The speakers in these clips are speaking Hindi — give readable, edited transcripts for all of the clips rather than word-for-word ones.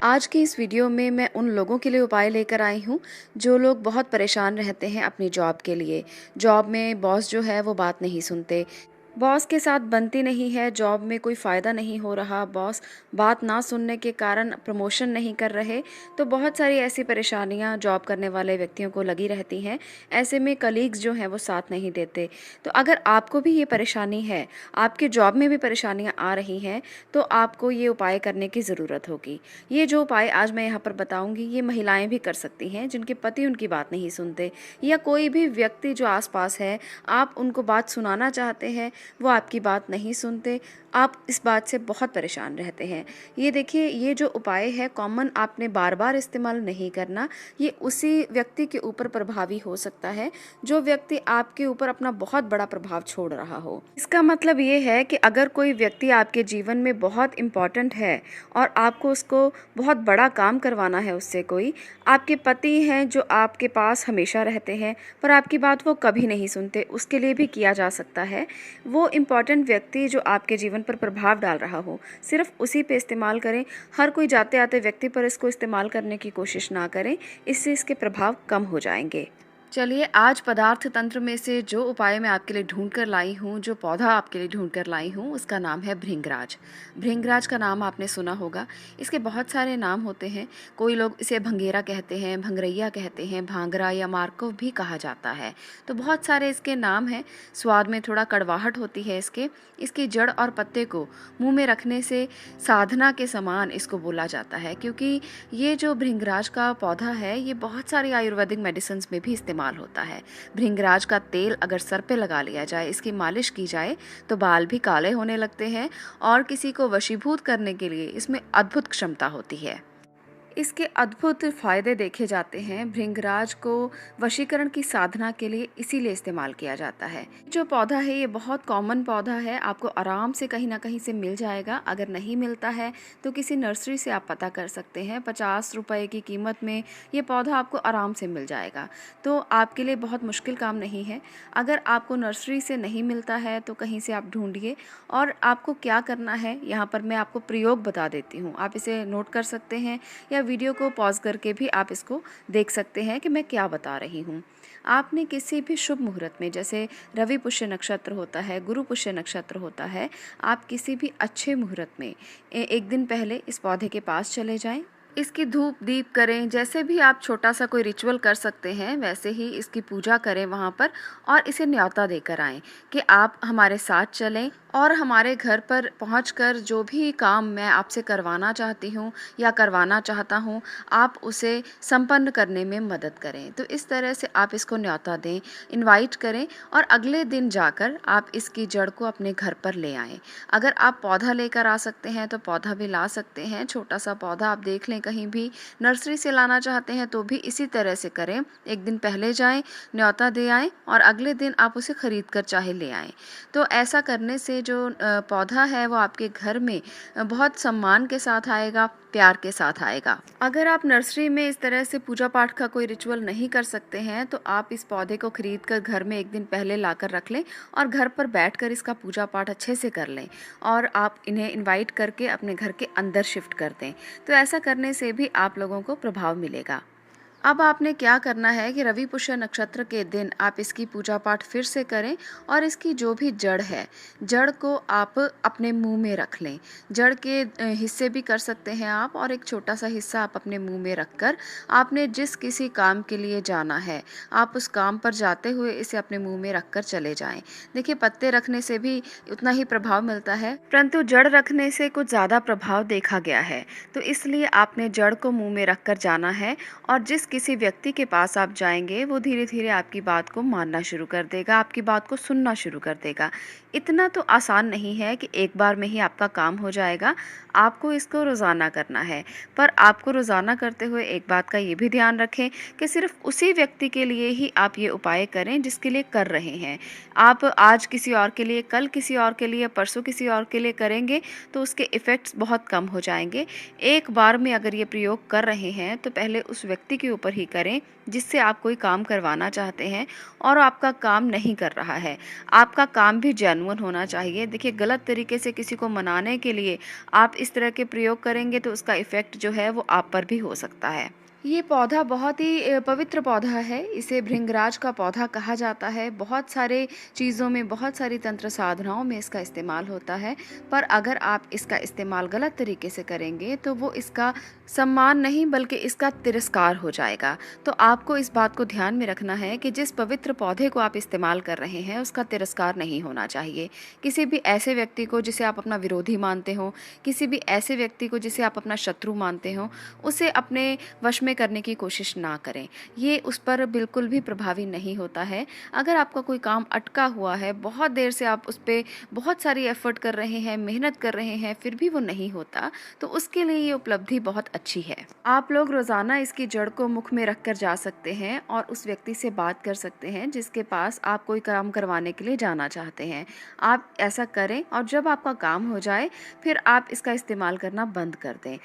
आज की इस वीडियो में मैं उन लोगों के लिए उपाय लेकर आई हूँ जो लोग बहुत परेशान रहते हैं अपनी जॉब के लिए। जॉब में बॉस जो है वो बात नहीं सुनते, बॉस के साथ बनती नहीं है, जॉब में कोई फ़ायदा नहीं हो रहा, बॉस बात ना सुनने के कारण प्रमोशन नहीं कर रहे। तो बहुत सारी ऐसी परेशानियां जॉब करने वाले व्यक्तियों को लगी रहती हैं। ऐसे में कलीग्स जो हैं वो साथ नहीं देते। तो अगर आपको भी ये परेशानी है, आपके जॉब में भी परेशानियां आ रही हैं, तो आपको ये उपाय करने की ज़रूरत होगी। ये जो उपाय आज मैं यहाँ पर बताऊँगी, ये महिलाएं भी कर सकती हैं जिनके पति उनकी बात नहीं सुनते, या कोई भी व्यक्ति जो आसपास है, आप उनको बात सुनाना चाहते हैं, वो आपकी बात नहीं सुनते, आप इस बात से बहुत परेशान रहते हैं। ये देखिए, ये जो उपाय है कॉमन, आपने बार बार इस्तेमाल नहीं करना। ये उसी व्यक्ति के ऊपर प्रभावी हो सकता है जो व्यक्ति आपके ऊपर अपना बहुत बड़ा प्रभाव छोड़ रहा हो। इसका मतलब ये है कि अगर कोई व्यक्ति आपके जीवन में बहुत इम्पॉर्टेंट है और आपको उसको बहुत बड़ा काम करवाना है उससे, कोई आपके पति हैं जो आपके पास हमेशा रहते हैं पर आपकी बात वो कभी नहीं सुनते, उसके लिए भी किया जा सकता है। वो इम्पॉर्टेंट व्यक्ति जो आपके जीवन पर प्रभाव डाल रहा हो, सिर्फ उसी पे इस्तेमाल करें। हर कोई जाते आते व्यक्ति पर इसको इस्तेमाल करने की कोशिश ना करें, इससे इसके प्रभाव कम हो जाएंगे। चलिए, आज पदार्थ तंत्र में से जो उपाय मैं आपके लिए ढूंढ कर लाई हूँ, जो पौधा आपके लिए ढूंढ कर लाई हूँ, उसका नाम है भृंगराज। भृंगराज का नाम आपने सुना होगा। इसके बहुत सारे नाम होते हैं। कोई लोग इसे भंगेरा कहते हैं, भंगरैया कहते हैं, भांगरा या मार्कोव भी कहा जाता है। तो बहुत सारे इसके नाम हैं। स्वाद में थोड़ा कड़वाहट होती है इसकी जड़ और पत्ते को मुंह में रखने से साधना के समान इसको बोला जाता है, क्योंकि ये जो भृंगराज का पौधा है, ये बहुत सारी आयुर्वेदिक मेडिसिन में भी इस्तेमाल होता है। भृंगराज का तेल अगर सर पे लगा लिया जाए, इसकी मालिश की जाए, तो बाल भी काले होने लगते हैं और किसी को वशीभूत करने के लिए इसमें अद्भुत क्षमता होती है। इसके अद्भुत फायदे देखे जाते हैं। भृंगराज को वशीकरण की साधना के लिए इसीलिए इस्तेमाल किया जाता है। जो पौधा है ये बहुत कॉमन पौधा है, आपको आराम से कहीं ना कहीं से मिल जाएगा। अगर नहीं मिलता है तो किसी नर्सरी से आप पता कर सकते हैं। 50 रुपए की कीमत में ये पौधा आपको आराम से मिल जाएगा। तो आपके लिए बहुत मुश्किल काम नहीं है। अगर आपको नर्सरी से नहीं मिलता है तो कहीं से आप ढूंढिए। और आपको क्या करना है, यहाँ पर मैं आपको प्रयोग बता देती हूँ, आप इसे नोट कर सकते हैं या वीडियो को पॉज करके भी आप इसको देख सकते हैं कि मैं क्या बता रही हूँ। आपने किसी भी शुभ मुहूर्त में, जैसे रवि पुष्य नक्षत्र होता है, गुरु पुष्य नक्षत्र होता है, आप किसी भी अच्छे मुहूर्त में एक दिन पहले इस पौधे के पास चले जाएं। इसकी धूप दीप करें। जैसे भी आप छोटा सा कोई रिचुअल कर सकते हैं, वैसे ही इसकी पूजा करें वहाँ पर, और इसे न्योता देकर आएं कि आप हमारे साथ चलें और हमारे घर पर पहुंचकर जो भी काम मैं आपसे करवाना चाहती हूँ या करवाना चाहता हूँ, आप उसे संपन्न करने में मदद करें। तो इस तरह से आप इसको न्योता दें, इनवाइट करें, और अगले दिन जाकर आप इसकी जड़ को अपने घर पर ले आएं। अगर आप पौधा लेकर आ सकते हैं तो पौधा भी ला सकते हैं। छोटा सा पौधा आप देख लें, कहीं भी नर्सरी से लाना चाहते हैं तो भी इसी तरह से करें। एक दिन पहले जाएं, न्योता दे आएं और अगले दिन आप उसे खरीद कर चाहे ले आएं। तो ऐसा करने से जो पौधा है वो आपके घर में बहुत सम्मान के साथ आएगा, प्यार के साथ आएगा। अगर आप नर्सरी में इस तरह से पूजा पाठ का कोई रिचुअल नहीं कर सकते हैं तो आप इस पौधे को खरीद कर घर में एक दिन पहले लाकर रख लें और घर पर बैठकर इसका पूजा पाठ अच्छे से कर लें, और आप इन्हें इनवाइट करके अपने घर के अंदर शिफ्ट कर दें। तो ऐसा करने से भी आप लोगों को प्रभाव मिलेगा। अब आपने क्या करना है कि रवि पुष्य नक्षत्र के दिन आप इसकी पूजा पाठ फिर से करें और इसकी जो भी जड़ है, जड़ को आप अपने मुंह में रख लें। जड़ के हिस्से भी कर सकते हैं आप, और एक छोटा सा हिस्सा आप अपने मुंह में रखकर आपने जिस किसी काम के लिए जाना है, आप उस काम पर जाते हुए इसे अपने मुंह में रखकर चले जाएं। देखिए, पत्ते रखने से भी उतना ही प्रभाव मिलता है, परंतु जड़ रखने से कुछ ज़्यादा प्रभाव देखा गया है। तो इसलिए आपने जड़ को मुंह में रखकर जाना है, और जिस किसी व्यक्ति के पास आप जाएंगे वो धीरे धीरे आपकी बात को मानना शुरू कर देगा, आपकी बात को सुनना शुरू कर देगा। इतना तो आसान नहीं है कि एक बार में ही आपका काम हो जाएगा। आपको इसको रोज़ाना करना है, पर आपको रोज़ाना करते हुए एक बात का ये भी ध्यान रखें कि सिर्फ उसी व्यक्ति के लिए ही आप ये उपाय करें जिसके लिए कर रहे हैं। आप आज किसी और के लिए, कल किसी और के लिए, परसों किसी और के लिए करेंगे तो उसके इफ़ेक्ट्स बहुत कम हो जाएंगे। एक बार में अगर ये प्रयोग कर रहे हैं तो पहले उस व्यक्ति के ऊपर ही करें जिससे आप कोई काम करवाना चाहते हैं और आपका काम नहीं कर रहा है। आपका काम भी जेन्युइन होना चाहिए। देखिए, गलत तरीके से किसी को मनाने के लिए आप इस तरह के प्रयोग करेंगे तो उसका इफ़ेक्ट जो है वो आप पर भी हो सकता है। ये पौधा बहुत ही पवित्र पौधा है। इसे भृंगराज का पौधा कहा जाता है। बहुत सारे चीज़ों में, बहुत सारी तंत्र साधनाओं में इसका इस्तेमाल होता है। पर अगर आप इसका इस्तेमाल गलत तरीके से करेंगे तो वो इसका सम्मान नहीं बल्कि इसका तिरस्कार हो जाएगा। तो आपको इस बात को ध्यान में रखना है कि जिस पवित्र पौधे को आप इस्तेमाल कर रहे हैं उसका तिरस्कार नहीं होना चाहिए। किसी भी ऐसे व्यक्ति को जिसे आप अपना विरोधी मानते हो, किसी भी ऐसे व्यक्ति को जिसे आप अपना शत्रु मानते हो, उसे अपने वश में करने की कोशिश ना करें। ये उस पर बिल्कुल भी प्रभावी नहीं होता है। अगर आपका कोई काम अटका हुआ है, बहुत देर से आप उस पे बहुत सारी एफर्ट कर रहे हैं, मेहनत कर रहे हैं, फिर भी वो नहीं होता, तो उसके लिए ये उपलब्धि बहुत अच्छी है। आप लोग रोज़ाना इसकी जड़ को मुख में रख कर जा सकते हैं और उस व्यक्ति से बात कर सकते हैं जिसके पास आप कोई काम करवाने के लिए जाना चाहते हैं। आप ऐसा करें और जब आपका काम हो जाए फिर आप इसका इस्तेमाल करना बंद कर दें।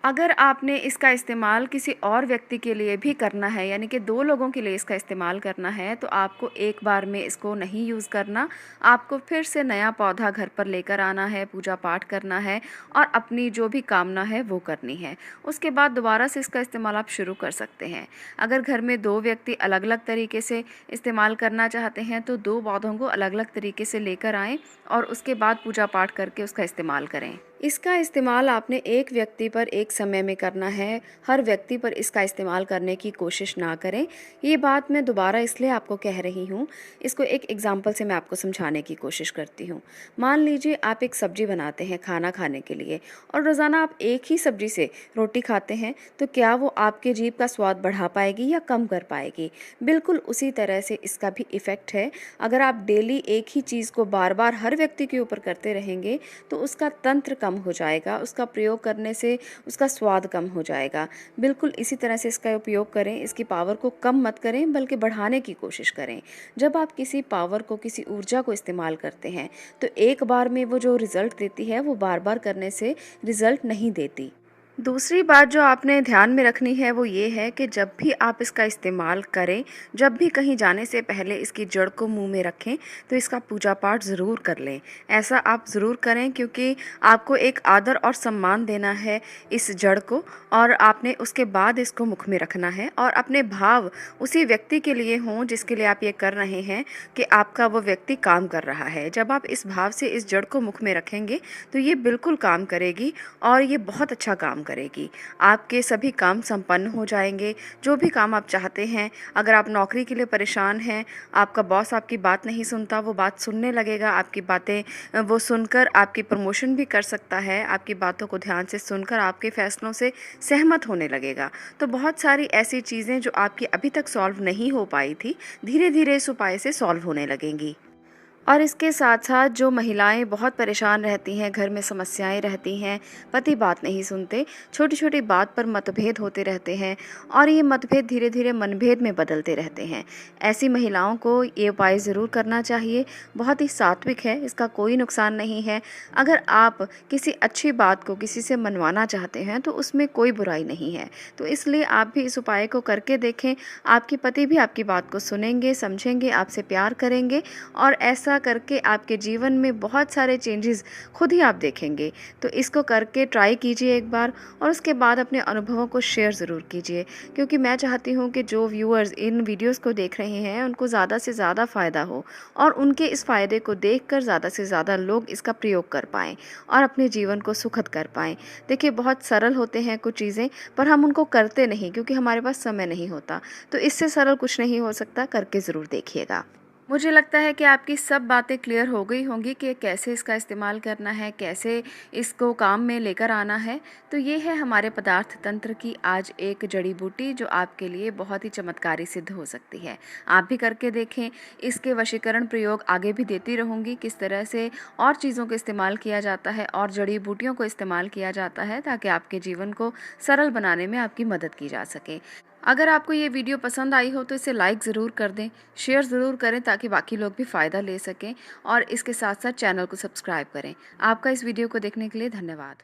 अगर आपने इसका इस्तेमाल किसी और व्यक्ति के लिए भी करना है, यानी कि 2 लोगों के लिए इसका इस्तेमाल करना है, तो आपको एक बार में इसको नहीं यूज़ करना। आपको फिर से नया पौधा घर पर लेकर आना है, पूजा पाठ करना है और अपनी जो भी कामना है वो करनी है। उसके बाद दोबारा से इसका इस्तेमाल आप शुरू कर सकते हैं। अगर घर में 2 व्यक्ति अलग-अलग तरीके से इस्तेमाल करना चाहते हैं तो 2 पौधों को अलग-अलग तरीके से लेकर आएँ और उसके बाद पूजा पाठ करके उसका इस्तेमाल करें। इसका इस्तेमाल आपने एक व्यक्ति पर एक समय में करना है। हर व्यक्ति पर इसका इस्तेमाल करने की कोशिश ना करें। ये बात मैं दोबारा इसलिए आपको कह रही हूँ, इसको एक एग्जांपल से मैं आपको समझाने की कोशिश करती हूँ। मान लीजिए आप एक सब्ज़ी बनाते हैं खाना खाने के लिए और रोज़ाना आप एक ही सब्ज़ी से रोटी खाते हैं, तो क्या वो आपके जीभ का स्वाद बढ़ा पाएगी या कम कर पाएगी? बिल्कुल उसी तरह से इसका भी इफ़ेक्ट है। अगर आप डेली एक ही चीज़ को बार-बार हर व्यक्ति के ऊपर करते रहेंगे तो उसका तंत्र कम हो जाएगा, उसका प्रयोग करने से उसका स्वाद कम हो जाएगा। बिल्कुल इसी तरह से इसका उपयोग करें, इसकी पावर को कम मत करें बल्कि बढ़ाने की कोशिश करें। जब आप किसी पावर को, किसी ऊर्जा को इस्तेमाल करते हैं तो एक बार में वो जो रिज़ल्ट देती है वो बार-बार करने से रिज़ल्ट नहीं देती। दूसरी बात जो आपने ध्यान में रखनी है वो ये है कि जब भी आप इसका इस्तेमाल करें, जब भी कहीं जाने से पहले इसकी जड़ को मुंह में रखें तो इसका पूजा पाठ ज़रूर कर लें। ऐसा आप ज़रूर करें क्योंकि आपको एक आदर और सम्मान देना है इस जड़ को और आपने उसके बाद इसको मुख में रखना है और अपने भाव उसी व्यक्ति के लिए हों जिसके लिए आप ये कर रहे हैं कि आपका वो व्यक्ति काम कर रहा है। जब आप इस भाव से इस जड़ को मुख में रखेंगे तो ये बिल्कुल काम करेगी और ये बहुत अच्छा काम करेगी। आपके सभी काम संपन्न हो जाएंगे। जो भी काम आप चाहते हैं, अगर आप नौकरी के लिए परेशान हैं, आपका बॉस आपकी बात नहीं सुनता, वो बात सुनने लगेगा, आपकी बातें वो सुनकर आपकी प्रमोशन भी कर सकता है, आपकी बातों को ध्यान से सुनकर आपके फैसलों से सहमत होने लगेगा। तो बहुत सारी ऐसी चीज़ें जो आपकी अभी तक सॉल्व नहीं हो पाई थी, धीरे धीरे इस उपाय से सॉल्व होने लगेंगी। और इसके साथ साथ जो महिलाएं बहुत परेशान रहती हैं, घर में समस्याएं रहती हैं, पति बात नहीं सुनते, छोटी छोटी बात पर मतभेद होते रहते हैं और ये मतभेद धीरे धीरे मनभेद में बदलते रहते हैं, ऐसी महिलाओं को ये उपाय ज़रूर करना चाहिए। बहुत ही सात्विक है, इसका कोई नुकसान नहीं है। अगर आप किसी अच्छी बात को किसी से मनवाना चाहते हैं तो उसमें कोई बुराई नहीं है। तो इसलिए आप भी इस उपाय को करके देखें। आपके पति भी आपकी बात को सुनेंगे, समझेंगे, आपसे प्यार करेंगे और ऐसा करके आपके जीवन में बहुत सारे चेंजेस खुद ही आप देखेंगे। तो इसको करके ट्राई कीजिए एक बार और उसके बाद अपने अनुभवों को शेयर ज़रूर कीजिए, क्योंकि मैं चाहती हूँ कि जो व्यूअर्स इन वीडियोस को देख रहे हैं उनको ज़्यादा से ज़्यादा फ़ायदा हो और उनके इस फ़ायदे को देखकर ज़्यादा से ज़्यादा लोग इसका प्रयोग कर पाएँ और अपने जीवन को सुखद कर पाएँ। देखिए, बहुत सरल होते हैं कुछ चीज़ें, पर हम उनको करते नहीं क्योंकि हमारे पास समय नहीं होता। तो इससे सरल कुछ नहीं हो सकता, करके ज़रूर देखिएगा। मुझे लगता है कि आपकी सब बातें क्लियर हो गई होंगी कि कैसे इसका इस्तेमाल करना है, कैसे इसको काम में लेकर आना है। तो ये है हमारे पदार्थ तंत्र की आज एक जड़ी बूटी जो आपके लिए बहुत ही चमत्कारी सिद्ध हो सकती है। आप भी करके देखें। इसके वशीकरण प्रयोग आगे भी देती रहूँगी, किस तरह से और चीज़ों का इस्तेमाल किया जाता है और जड़ी बूटियों को इस्तेमाल किया जाता है ताकि आपके जीवन को सरल बनाने में आपकी मदद की जा सके। अगर आपको ये वीडियो पसंद आई हो तो इसे लाइक ज़रूर कर दें, शेयर ज़रूर करें ताकि बाकी लोग भी फ़ायदा ले सकें और इसके साथ साथ चैनल को सब्सक्राइब करें। आपका इस वीडियो को देखने के लिए धन्यवाद।